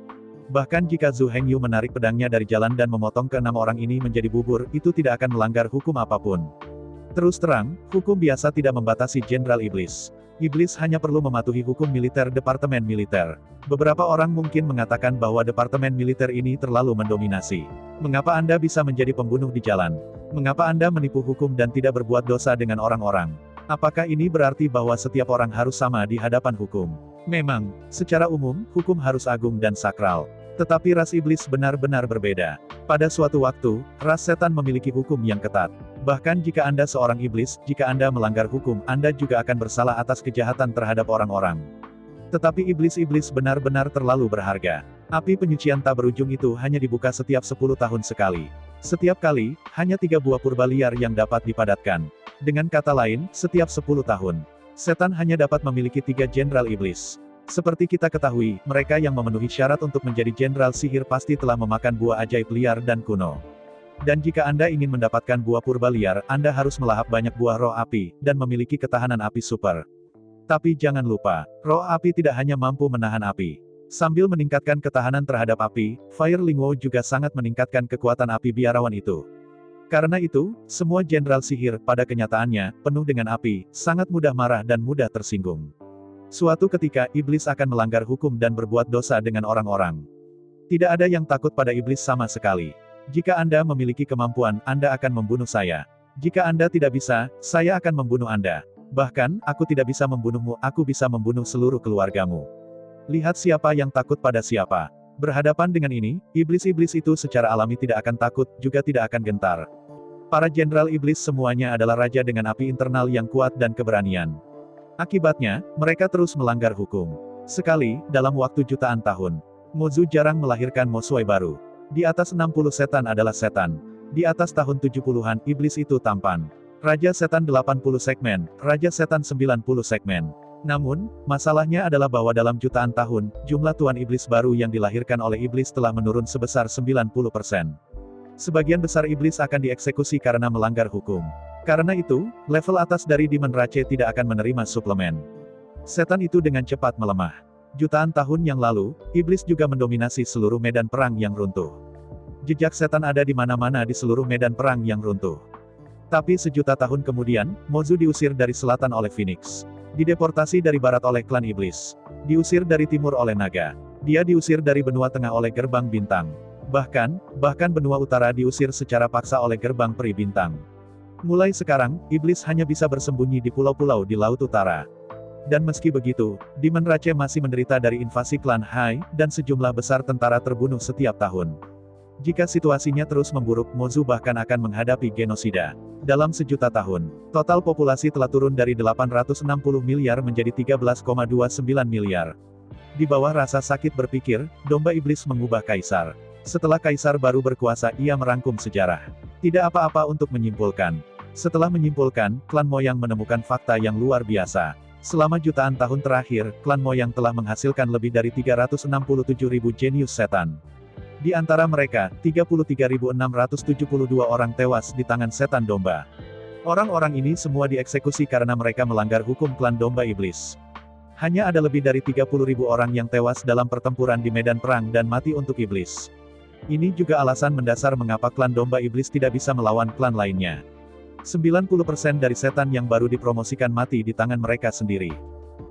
Bahkan jika Zhu Hengyu menarik pedangnya dari jalan dan memotong ke-6 orang ini menjadi bubur, itu tidak akan melanggar hukum apapun. Terus terang, hukum biasa tidak membatasi Jenderal Iblis. Iblis hanya perlu mematuhi hukum militer Departemen Militer. Beberapa orang mungkin mengatakan bahwa Departemen Militer ini terlalu mendominasi. Mengapa Anda bisa menjadi pembunuh di jalan? Mengapa Anda menipu hukum dan tidak berbuat dosa dengan orang-orang? Apakah ini berarti bahwa setiap orang harus sama di hadapan hukum? Memang, secara umum, hukum harus agung dan sakral. Tetapi ras iblis benar-benar berbeda. Pada suatu waktu, ras setan memiliki hukum yang ketat. Bahkan jika Anda seorang iblis, jika Anda melanggar hukum, Anda juga akan bersalah atas kejahatan terhadap orang-orang. Tetapi iblis-iblis benar-benar terlalu berharga. Api penyucian tak berujung itu hanya dibuka setiap 10 tahun sekali. Setiap kali, hanya 3 buah purba liar yang dapat dipadatkan. Dengan kata lain, setiap 10 tahun. Setan hanya dapat memiliki 3 jenderal iblis. Seperti kita ketahui, mereka yang memenuhi syarat untuk menjadi jenderal sihir pasti telah memakan buah ajaib liar dan kuno. Dan jika Anda ingin mendapatkan buah purba liar, Anda harus melahap banyak buah roh api, dan memiliki ketahanan api super. Tapi jangan lupa, roh api tidak hanya mampu menahan api. Sambil meningkatkan ketahanan terhadap api, Fire Lingwo juga sangat meningkatkan kekuatan api biarawan itu. Karena itu, semua jenderal sihir, pada kenyataannya, penuh dengan api, sangat mudah marah dan mudah tersinggung. Suatu ketika, iblis akan melanggar hukum dan berbuat dosa dengan orang-orang. Tidak ada yang takut pada iblis sama sekali. Jika Anda memiliki kemampuan, Anda akan membunuh saya. Jika Anda tidak bisa, saya akan membunuh Anda. Bahkan, aku tidak bisa membunuhmu, aku bisa membunuh seluruh keluargamu. Lihat siapa yang takut pada siapa. Berhadapan dengan ini, iblis-iblis itu secara alami tidak akan takut, juga tidak akan gentar. Para jenderal iblis semuanya adalah raja dengan api internal yang kuat dan keberanian. Akibatnya, mereka terus melanggar hukum. Sekali, dalam waktu jutaan tahun, Mozu jarang melahirkan Mosuai baru. Di atas 60 setan adalah setan. Di atas tahun 70-an, iblis itu tampan. Raja setan 80 segmen, Raja setan 90 segmen. Namun, masalahnya adalah bahwa dalam jutaan tahun, jumlah tuan iblis baru yang dilahirkan oleh iblis telah menurun sebesar 90%. Sebagian besar iblis akan dieksekusi karena melanggar hukum. Karena itu, level atas dari Demon Rache tidak akan menerima suplemen. Setan itu dengan cepat melemah. Jutaan tahun yang lalu, iblis juga mendominasi seluruh medan perang yang runtuh. Jejak setan ada di mana-mana di seluruh medan perang yang runtuh. Tapi sejuta tahun kemudian, Mozu diusir dari selatan oleh Phoenix. Dideportasi dari barat oleh klan iblis. Diusir dari timur oleh naga. Dia diusir dari benua tengah oleh gerbang bintang. Bahkan benua utara diusir secara paksa oleh gerbang peri bintang. Mulai sekarang, iblis hanya bisa bersembunyi di pulau-pulau di Laut Utara. Dan meski begitu, Demon Rache masih menderita dari invasi klan Hai, dan sejumlah besar tentara terbunuh setiap tahun. Jika situasinya terus memburuk, Mozu bahkan akan menghadapi genosida. Dalam sejuta tahun, total populasi telah turun dari 860 miliar menjadi 13,29 miliar. Di bawah rasa sakit berpikir, domba iblis mengubah kaisar. Setelah kaisar baru berkuasa, ia merangkum sejarah. Tidak apa-apa untuk menyimpulkan. Setelah menyimpulkan, klan Moyang menemukan fakta yang luar biasa. Selama jutaan tahun terakhir, klan Moyang telah menghasilkan lebih dari 367.000 jenius setan. Di antara mereka, 33.672 orang tewas di tangan setan domba. Orang-orang ini semua dieksekusi karena mereka melanggar hukum klan domba iblis. Hanya ada lebih dari 30.000 orang yang tewas dalam pertempuran di medan perang dan mati untuk iblis. Ini juga alasan mendasar mengapa klan domba iblis tidak bisa melawan klan lainnya. 90% dari setan yang baru dipromosikan mati di tangan mereka sendiri.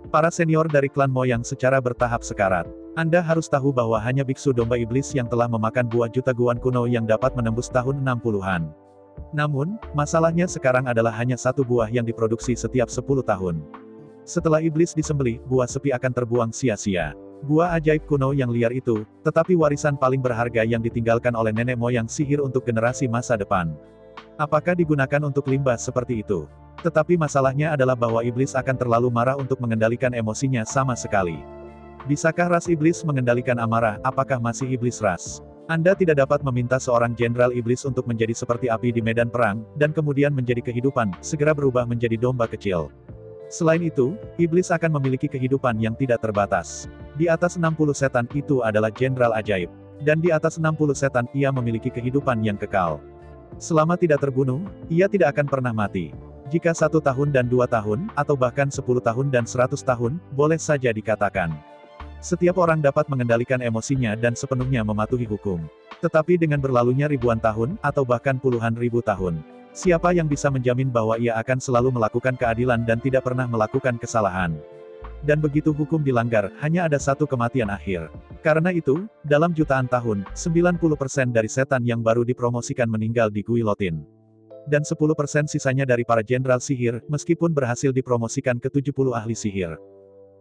Para senior dari klan Moyang secara bertahap sekarat. Anda harus tahu bahwa hanya biksu domba iblis yang telah memakan buah juta guan kuno yang dapat menembus tahun 60-an. Namun, masalahnya sekarang adalah hanya satu buah yang diproduksi setiap 10 tahun. Setelah iblis disembelih, buah sepi akan terbuang sia-sia. Buah ajaib kuno yang liar itu, tetapi warisan paling berharga yang ditinggalkan oleh nenek moyang sihir untuk generasi masa depan. Apakah digunakan untuk limbah seperti itu? Tetapi masalahnya adalah bahwa iblis akan terlalu marah untuk mengendalikan emosinya sama sekali. Bisakah ras iblis mengendalikan amarah? Apakah masih iblis ras? Anda tidak dapat meminta seorang jenderal iblis untuk menjadi seperti api di medan perang, dan kemudian menjadi kehidupan, segera berubah menjadi domba kecil. Selain itu, iblis akan memiliki kehidupan yang tidak terbatas. Di atas 60 setan itu adalah jenderal ajaib. Dan di atas 60 setan, ia memiliki kehidupan yang kekal. Selama tidak terbunuh, ia tidak akan pernah mati. Jika 1 tahun dan 2 tahun, atau bahkan 10 tahun dan 100 tahun, boleh saja dikatakan. Setiap orang dapat mengendalikan emosinya dan sepenuhnya mematuhi hukum. Tetapi dengan berlalunya ribuan tahun, atau bahkan puluhan ribu tahun, siapa yang bisa menjamin bahwa ia akan selalu melakukan keadilan dan tidak pernah melakukan kesalahan? Dan begitu hukum dilanggar, hanya ada satu kematian akhir. Karena itu, dalam jutaan tahun, 90% dari setan yang baru dipromosikan meninggal di guillotine. Dan 10% sisanya dari para jenderal sihir, meskipun berhasil dipromosikan ke 70 ahli sihir.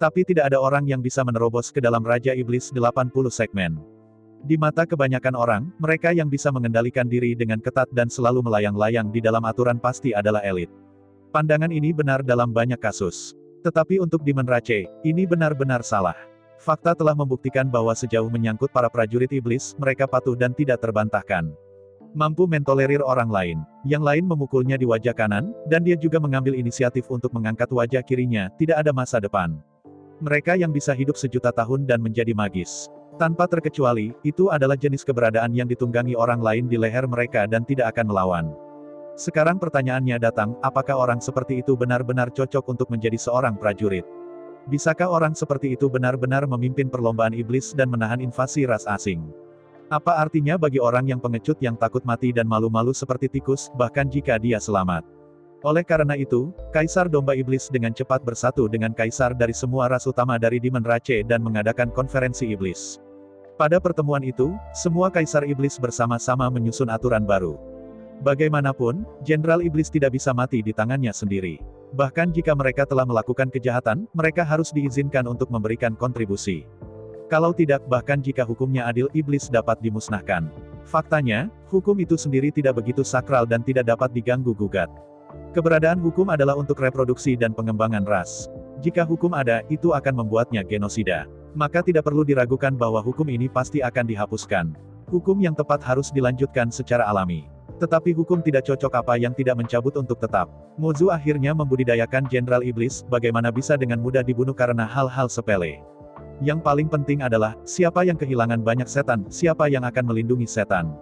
Tapi tidak ada orang yang bisa menerobos ke dalam Raja Iblis 80 segmen. Di mata kebanyakan orang, mereka yang bisa mengendalikan diri dengan ketat dan selalu melayang-layang di dalam aturan pasti adalah elit. Pandangan ini benar dalam banyak kasus. Tetapi untuk Demon Rache, ini benar-benar salah. Fakta telah membuktikan bahwa sejauh menyangkut para prajurit iblis, mereka patuh dan tidak terbantahkan. Mampu mentolerir orang lain. Yang lain memukulnya di wajah kanan, dan dia juga mengambil inisiatif untuk mengangkat wajah kirinya, tidak ada masa depan. Mereka yang bisa hidup sejuta tahun dan menjadi magis. Tanpa terkecuali, itu adalah jenis keberadaan yang ditunggangi orang lain di leher mereka dan tidak akan melawan. Sekarang pertanyaannya datang, apakah orang seperti itu benar-benar cocok untuk menjadi seorang prajurit? Bisakah orang seperti itu benar-benar memimpin perlombaan iblis dan menahan invasi ras asing? Apa artinya bagi orang yang pengecut yang takut mati dan malu-malu seperti tikus, bahkan jika dia selamat? Oleh karena itu, Kaisar Domba Iblis dengan cepat bersatu dengan Kaisar dari semua ras utama dari Demon Rache dan mengadakan konferensi iblis. Pada pertemuan itu, semua Kaisar Iblis bersama-sama menyusun aturan baru. Bagaimanapun, Jenderal Iblis tidak bisa mati di tangannya sendiri. Bahkan jika mereka telah melakukan kejahatan, mereka harus diizinkan untuk memberikan kontribusi. Kalau tidak, bahkan jika hukumnya adil, Iblis dapat dimusnahkan. Faktanya, hukum itu sendiri tidak begitu sakral dan tidak dapat diganggu-gugat. Keberadaan hukum adalah untuk reproduksi dan pengembangan ras. Jika hukum ada, itu akan membuatnya genosida. Maka tidak perlu diragukan bahwa hukum ini pasti akan dihapuskan. Hukum yang tepat harus dilanjutkan secara alami. Tetapi hukum tidak cocok apa yang tidak mencabut untuk tetap. Mozu akhirnya membudidayakan Jenderal Iblis, bagaimana bisa dengan mudah dibunuh karena hal-hal sepele. Yang paling penting adalah, siapa yang kehilangan banyak setan, siapa yang akan melindungi setan.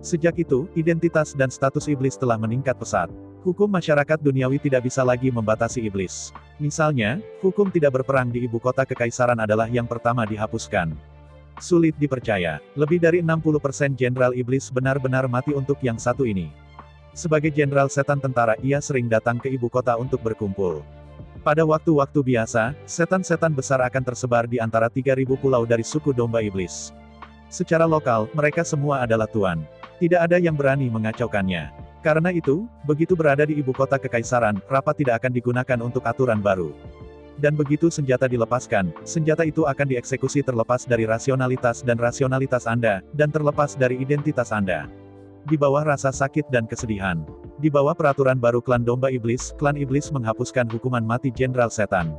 Sejak itu, identitas dan status iblis telah meningkat pesat. Hukum masyarakat duniawi tidak bisa lagi membatasi iblis. Misalnya, hukum tidak berperang di ibu kota kekaisaran adalah yang pertama dihapuskan. Sulit dipercaya, lebih dari 60% jenderal iblis benar-benar mati untuk yang satu ini. Sebagai jenderal setan tentara, ia sering datang ke ibu kota untuk berkumpul. Pada waktu-waktu biasa, setan-setan besar akan tersebar di antara 3.000 pulau dari suku domba iblis. Secara lokal, mereka semua adalah tuan. Tidak ada yang berani mengacaukannya. Karena itu, begitu berada di ibu kota kekaisaran, rapat tidak akan digunakan untuk aturan baru. Dan begitu senjata dilepaskan, senjata itu akan dieksekusi terlepas dari rasionalitas dan rasionalitas Anda, dan terlepas dari identitas Anda. Di bawah rasa sakit dan kesedihan. Di bawah peraturan baru klan domba iblis, klan iblis menghapuskan hukuman mati jenderal setan.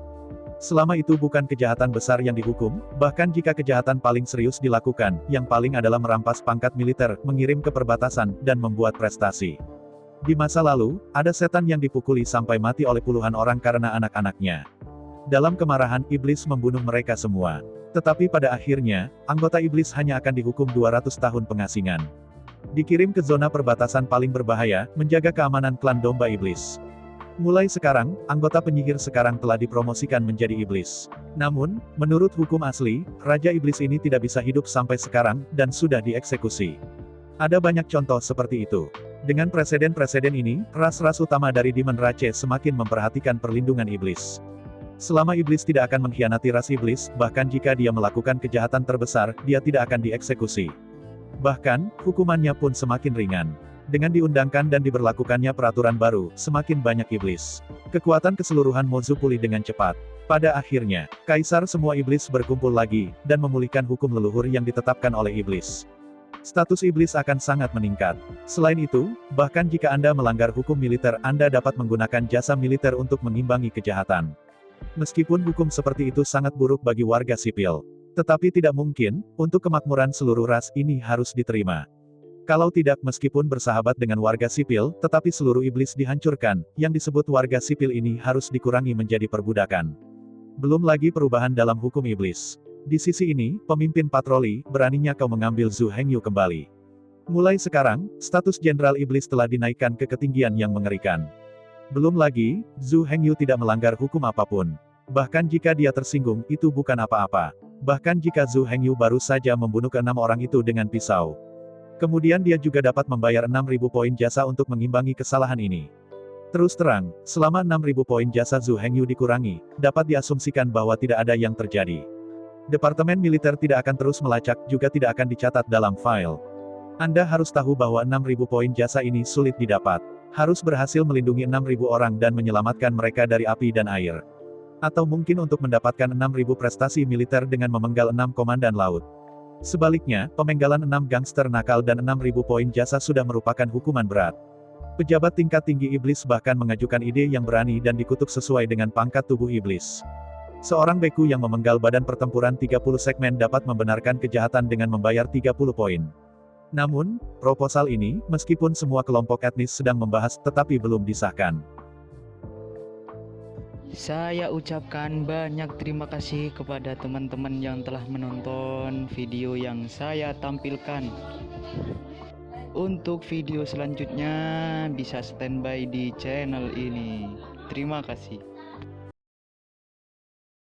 Selama itu bukan kejahatan besar yang dihukum, bahkan jika kejahatan paling serius dilakukan, yang paling adalah merampas pangkat militer, mengirim ke perbatasan, dan membuat prestasi. Di masa lalu, ada setan yang dipukuli sampai mati oleh puluhan orang karena anak-anaknya. Dalam kemarahan, iblis membunuh mereka semua. Tetapi pada akhirnya, anggota iblis hanya akan dihukum 200 tahun pengasingan. Dikirim ke zona perbatasan paling berbahaya, menjaga keamanan klan domba iblis. Mulai sekarang, anggota penyihir sekarang telah dipromosikan menjadi iblis. Namun, menurut hukum asli, Raja Iblis ini tidak bisa hidup sampai sekarang, dan sudah dieksekusi. Ada banyak contoh seperti itu. Dengan preseden-preseden ini, ras-ras utama dari Demon Rache semakin memperhatikan perlindungan iblis. Selama iblis tidak akan mengkhianati ras iblis, bahkan jika dia melakukan kejahatan terbesar, dia tidak akan dieksekusi. Bahkan, hukumannya pun semakin ringan. Dengan diundangkan dan diberlakukannya peraturan baru, semakin banyak iblis. Kekuatan keseluruhan Mozu pulih dengan cepat. Pada akhirnya, kaisar semua iblis berkumpul lagi, dan memulihkan hukum leluhur yang ditetapkan oleh iblis. Status iblis akan sangat meningkat. Selain itu, bahkan jika Anda melanggar hukum militer, Anda dapat menggunakan jasa militer untuk mengimbangi kejahatan. Meskipun hukum seperti itu sangat buruk bagi warga sipil. Tetapi tidak mungkin, untuk kemakmuran seluruh ras ini harus diterima. Kalau tidak, meskipun bersahabat dengan warga sipil, tetapi seluruh iblis dihancurkan, yang disebut warga sipil ini harus dikurangi menjadi perbudakan. Belum lagi perubahan dalam hukum iblis. Di sisi ini, pemimpin patroli, beraninya kau mengambil Zhu Hengyu kembali. Mulai sekarang, status jenderal iblis telah dinaikkan ke ketinggian yang mengerikan. Belum lagi, Zhu Hengyu tidak melanggar hukum apapun. Bahkan jika dia tersinggung, itu bukan apa-apa. Bahkan jika Zhu Hengyu baru saja membunuh ke-6 orang itu dengan pisau. Kemudian dia juga dapat membayar 6.000 poin jasa untuk mengimbangi kesalahan ini. Terus terang, selama 6.000 poin jasa Zhu Hengyu dikurangi, dapat diasumsikan bahwa tidak ada yang terjadi. Departemen militer tidak akan terus melacak, juga tidak akan dicatat dalam file. Anda harus tahu bahwa 6.000 poin jasa ini sulit didapat. Harus berhasil melindungi 6.000 orang dan menyelamatkan mereka dari api dan air. Atau mungkin untuk mendapatkan 6.000 prestasi militer dengan memenggal 6 komandan laut. Sebaliknya, pemenggalan 6 gangster nakal dan 6.000 poin jasa sudah merupakan hukuman berat. Pejabat tingkat tinggi iblis bahkan mengajukan ide yang berani dan dikutuk sesuai dengan pangkat tubuh iblis. Seorang beku yang memenggal badan pertempuran 30 segmen dapat membenarkan kejahatan dengan membayar 30 poin. Namun, proposal ini, meskipun semua kelompok etnis sedang membahas, tetapi belum disahkan. Saya ucapkan banyak terima kasih kepada teman-teman yang telah menonton video yang saya tampilkan. Untuk video selanjutnya bisa standby di channel ini. Terima kasih.